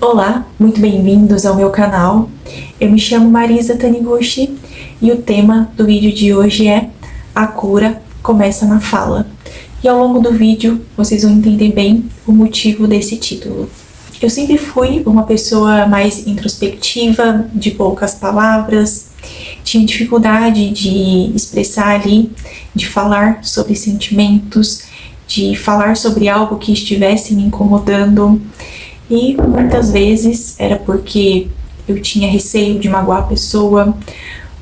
Olá, muito bem-vindos ao meu canal. Eu me chamo Marisa Taniguchi e o tema do vídeo de hoje é A cura começa na fala. E ao longo do vídeo vocês vão entender bem o motivo desse título. Eu sempre fui uma pessoa mais introspectiva, de poucas palavras, tinha dificuldade de expressar ali, de falar sobre sentimentos, de falar sobre algo que estivesse me incomodando. E muitas vezes era porque eu tinha receio de magoar a pessoa,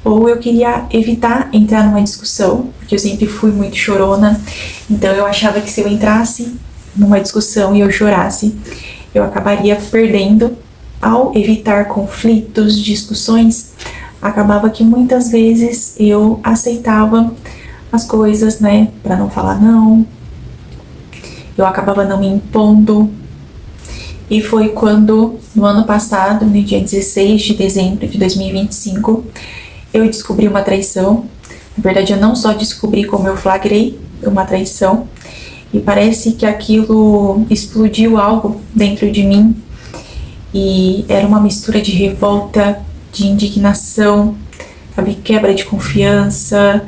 ou eu queria evitar entrar numa discussão, porque eu sempre fui muito chorona, então eu achava que se eu entrasse numa discussão e eu chorasse, eu acabaria perdendo. Ao evitar conflitos, discussões, acabava que muitas vezes eu aceitava as coisas, né, para não falar não, eu acabava não me impondo. E foi quando, no ano passado, no dia 16 de dezembro de 2025, eu descobri uma traição. Na verdade, eu não só descobri, como eu flagrei uma traição. E parece que aquilo explodiu algo dentro de mim. E era uma mistura de revolta, de indignação, sabe, quebra de confiança,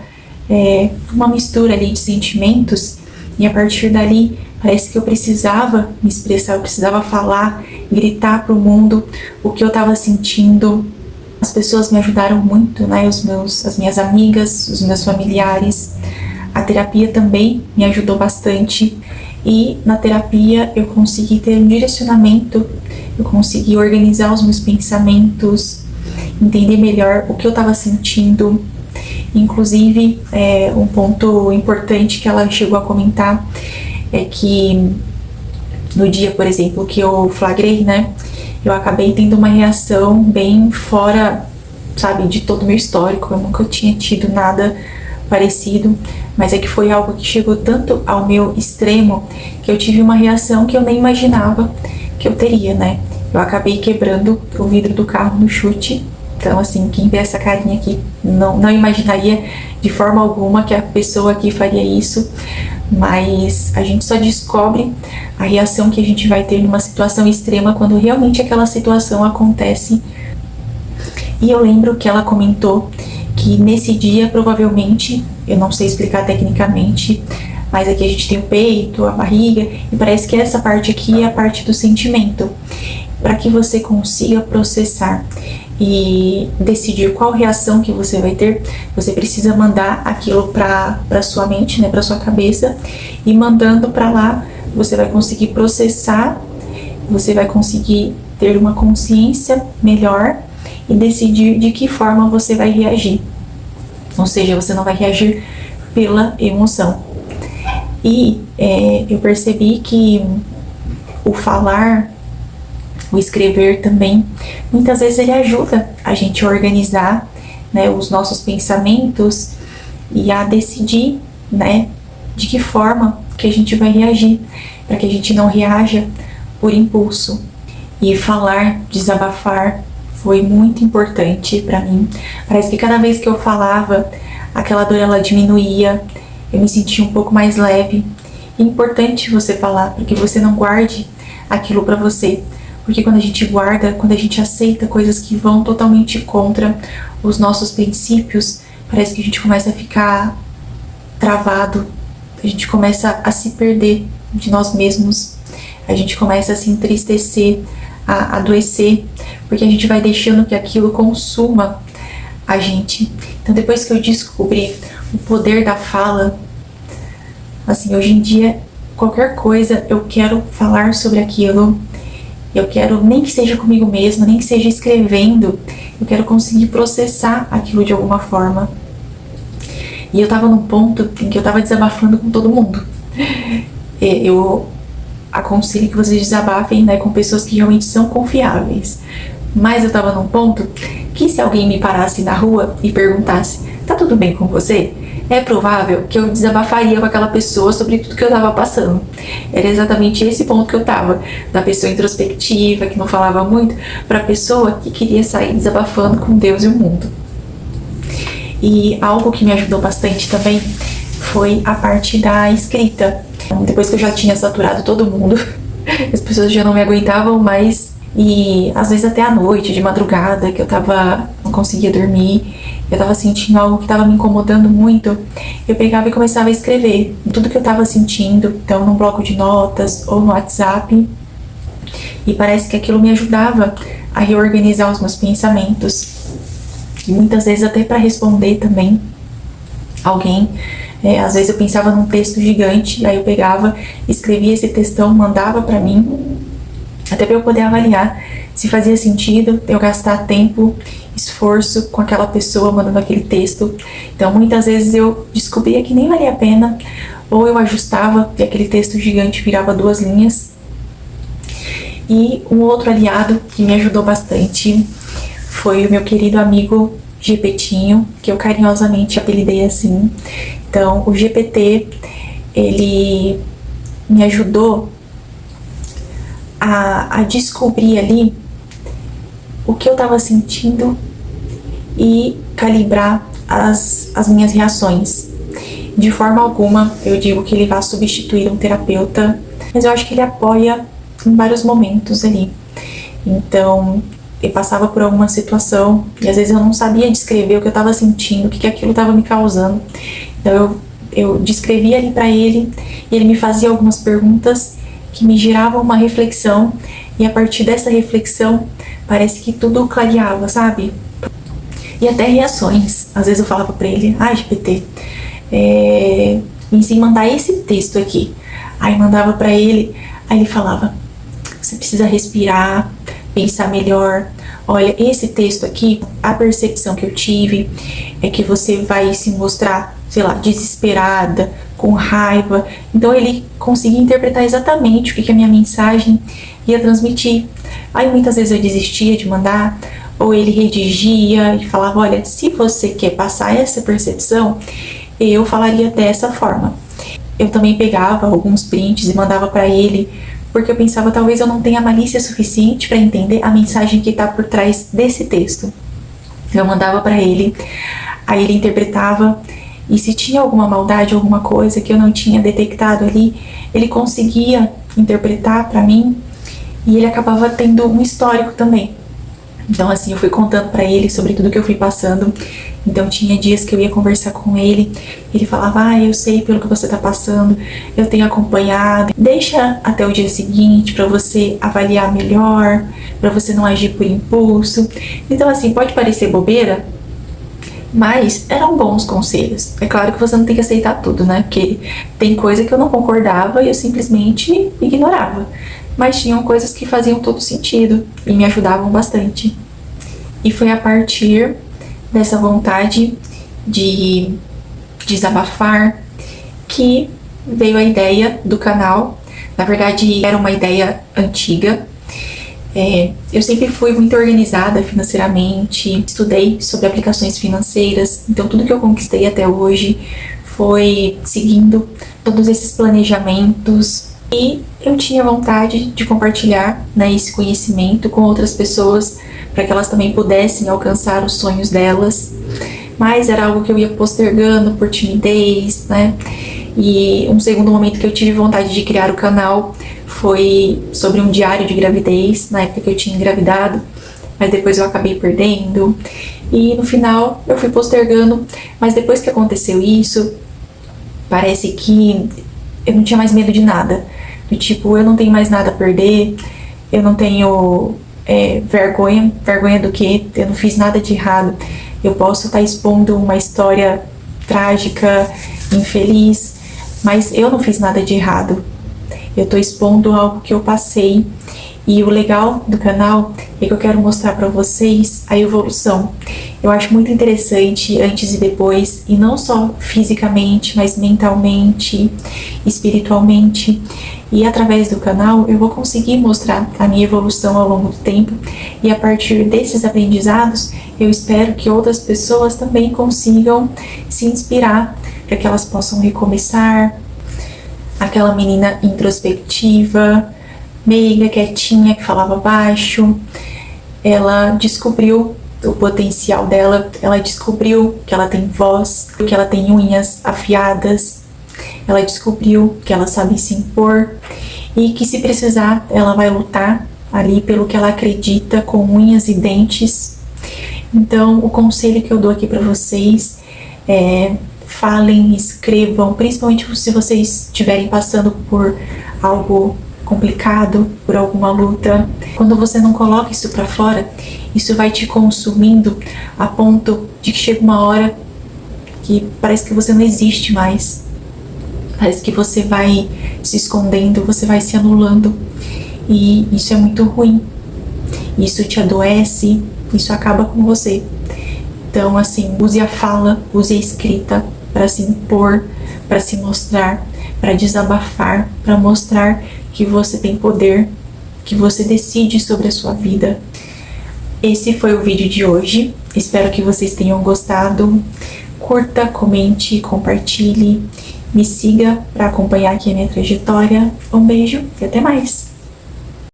uma mistura ali de sentimentos. E a partir dali, parece que eu precisava me expressar, eu precisava falar, gritar para o mundo o que eu estava sentindo. As pessoas me ajudaram muito, né? As minhas amigas, os meus familiares. A terapia também me ajudou bastante. E na terapia eu consegui ter um direcionamento, eu consegui organizar os meus pensamentos, entender melhor o que eu estava sentindo. Inclusive, um ponto importante que ela chegou a comentar é que no dia, por exemplo, que eu flagrei, né, eu acabei tendo uma reação bem fora, sabe, de todo o meu histórico. Eu nunca tinha tido nada parecido, mas é que foi algo que chegou tanto ao meu extremo que eu tive uma reação que eu nem imaginava que eu teria, né. Eu acabei quebrando o vidro do carro no chute. Então, assim, quem vê essa carinha aqui não imaginaria de forma alguma que a pessoa aqui faria isso, mas a gente só descobre a reação que a gente vai ter numa situação extrema quando realmente aquela situação acontece. E eu lembro que ela comentou que nesse dia, provavelmente, eu não sei explicar tecnicamente, mas aqui a gente tem o peito, a barriga, e parece que essa parte aqui é a parte do sentimento. Para que você consiga processar e decidir qual reação que você vai ter, você precisa mandar aquilo para sua mente, né, para sua cabeça, e mandando para lá, você vai conseguir processar, você vai conseguir ter uma consciência melhor e decidir de que forma você vai reagir. Ou seja, você não vai reagir pela emoção. E eu percebi que o falar, o escrever também, muitas vezes ele ajuda a gente a organizar, né, os nossos pensamentos e a decidir, né, de que forma que a gente vai reagir, para que a gente não reaja por impulso. E falar, desabafar, foi muito importante para mim. Parece que cada vez que eu falava, aquela dor ela diminuía, eu me sentia um pouco mais leve. É importante você falar, para que você não guarde aquilo para você. Porque quando a gente guarda, quando a gente aceita coisas que vão totalmente contra os nossos princípios, parece que a gente começa a ficar travado, a gente começa a se perder de nós mesmos, a gente começa a se entristecer, a adoecer, porque a gente vai deixando que aquilo consuma a gente. Então, depois que eu descobri o poder da fala, assim, hoje em dia, qualquer coisa eu quero falar sobre aquilo. Eu quero, nem que seja comigo mesma, nem que seja escrevendo, eu quero conseguir processar aquilo de alguma forma. E eu tava num ponto em que eu tava desabafando com todo mundo. Eu aconselho que vocês desabafem, né, com pessoas que realmente são confiáveis. Mas eu tava num ponto que se alguém me parasse na rua e perguntasse, tá tudo bem com você? É provável que eu desabafaria com aquela pessoa sobre tudo que eu tava passando. Era exatamente esse ponto que eu tava, da pessoa introspectiva, que não falava muito, pra pessoa que queria sair desabafando com Deus e o mundo. E algo que me ajudou bastante também foi a parte da escrita. Depois que eu já tinha saturado todo mundo, as pessoas já não me aguentavam mais, E às vezes até à noite, de madrugada, que não conseguia dormir, eu tava sentindo algo que tava me incomodando muito, eu pegava e começava a escrever tudo que eu tava sentindo, então num bloco de notas ou no WhatsApp, e parece que aquilo me ajudava a reorganizar os meus pensamentos. E muitas vezes até para responder também alguém. Às vezes eu pensava num texto gigante, aí eu pegava, escrevia esse textão, mandava para mim, até para eu poder avaliar se fazia sentido eu gastar tempo, esforço com aquela pessoa mandando aquele texto. Então muitas vezes eu descobria que nem valia a pena, ou eu ajustava e aquele texto gigante virava 2 linhas. E um outro aliado que me ajudou bastante foi o meu querido amigo GPTinho, que eu carinhosamente apelidei assim. Então, o GPT, ele me ajudou a descobrir ali o que eu estava sentindo e calibrar as minhas reações. De forma alguma, eu digo que ele vai substituir um terapeuta, mas eu acho que ele apoia em vários momentos ali. Então, eu passava por alguma situação e às vezes eu não sabia descrever o que eu estava sentindo, o que aquilo estava me causando. Então eu descrevia ali para ele e ele me fazia algumas perguntas que me geravam uma reflexão, e a partir dessa reflexão parece que tudo clareava, sabe? E até reações. Às vezes eu falava para ele: GPT, me ensina a mandar esse texto aqui. Aí mandava para ele, aí ele falava: você precisa respirar, pensar melhor. Olha, esse texto aqui, a percepção que eu tive é que você vai se mostrar, sei lá, desesperada, com raiva. Então ele conseguia interpretar exatamente o que a minha mensagem ia transmitir. Aí muitas vezes eu desistia de mandar, ou ele redigia e falava: olha, se você quer passar essa percepção, eu falaria dessa forma. Eu também pegava alguns prints e mandava para ele, porque eu pensava, talvez eu não tenha malícia suficiente para entender a mensagem que está por trás desse texto. Eu mandava para ele, aí ele interpretava, e se tinha alguma maldade, alguma coisa que eu não tinha detectado ali, ele conseguia interpretar para mim, e ele acabava tendo um histórico também. Então assim, eu fui contando para ele sobre tudo que eu fui passando. Então tinha dias que eu ia conversar com ele, ele falava: eu sei pelo que você tá passando, eu tenho acompanhado, deixa até o dia seguinte para você avaliar melhor, para você não agir por impulso. Então assim, pode parecer bobeira, mas eram bons conselhos. É claro que você não tem que aceitar tudo, né? Porque tem coisa que eu não concordava e eu simplesmente ignorava. Mas tinham coisas que faziam todo sentido e me ajudavam bastante. E foi a partir dessa vontade de desabafar que veio a ideia do canal. Na verdade, era uma ideia antiga. Eu sempre fui muito organizada financeiramente, estudei sobre aplicações financeiras, então tudo que eu conquistei até hoje foi seguindo todos esses planejamentos. E eu tinha vontade de compartilhar, né, esse conhecimento com outras pessoas, para que elas também pudessem alcançar os sonhos delas. Mas era algo que eu ia postergando por timidez, né? E um segundo momento que eu tive vontade de criar o canal foi sobre um diário de gravidez, na época que eu tinha engravidado, mas depois eu acabei perdendo. E no final eu fui postergando, mas depois que aconteceu isso, parece que eu não tinha mais medo de nada. Do tipo, eu não tenho mais nada a perder, eu não tenho vergonha do que, eu não fiz nada de errado. Eu posso estar expondo uma história trágica, infeliz, mas eu não fiz nada de errado. Eu tô expondo algo que eu passei. E o legal do canal é que eu quero mostrar para vocês a evolução. Eu acho muito interessante antes e depois, e não só fisicamente, mas mentalmente, espiritualmente. E através do canal eu vou conseguir mostrar a minha evolução ao longo do tempo. E a partir desses aprendizados, eu espero que outras pessoas também consigam se inspirar, para que elas possam recomeçar. Aquela menina introspectiva, meiga, quietinha, que falava baixo, ela descobriu o potencial dela, ela descobriu que ela tem voz, que ela tem unhas afiadas, ela descobriu que ela sabe se impor e que se precisar ela vai lutar ali pelo que ela acredita com unhas e dentes. Então, o conselho que eu dou aqui para vocês é: falem, escrevam, principalmente se vocês estiverem passando por algo complicado, por alguma luta. Quando você não coloca isso para fora, isso vai te consumindo a ponto de que chega uma hora que parece que você não existe mais. Parece que você vai se escondendo, você vai se anulando. E isso é muito ruim. Isso te adoece, isso acaba com você. Então, assim, use a fala, use a escrita para se impor, para se mostrar, para desabafar, para mostrar que você tem poder, que você decide sobre a sua vida. Esse foi o vídeo de hoje. Espero que vocês tenham gostado. Curta, comente, compartilhe. Me siga para acompanhar aqui a minha trajetória. Um beijo e até mais!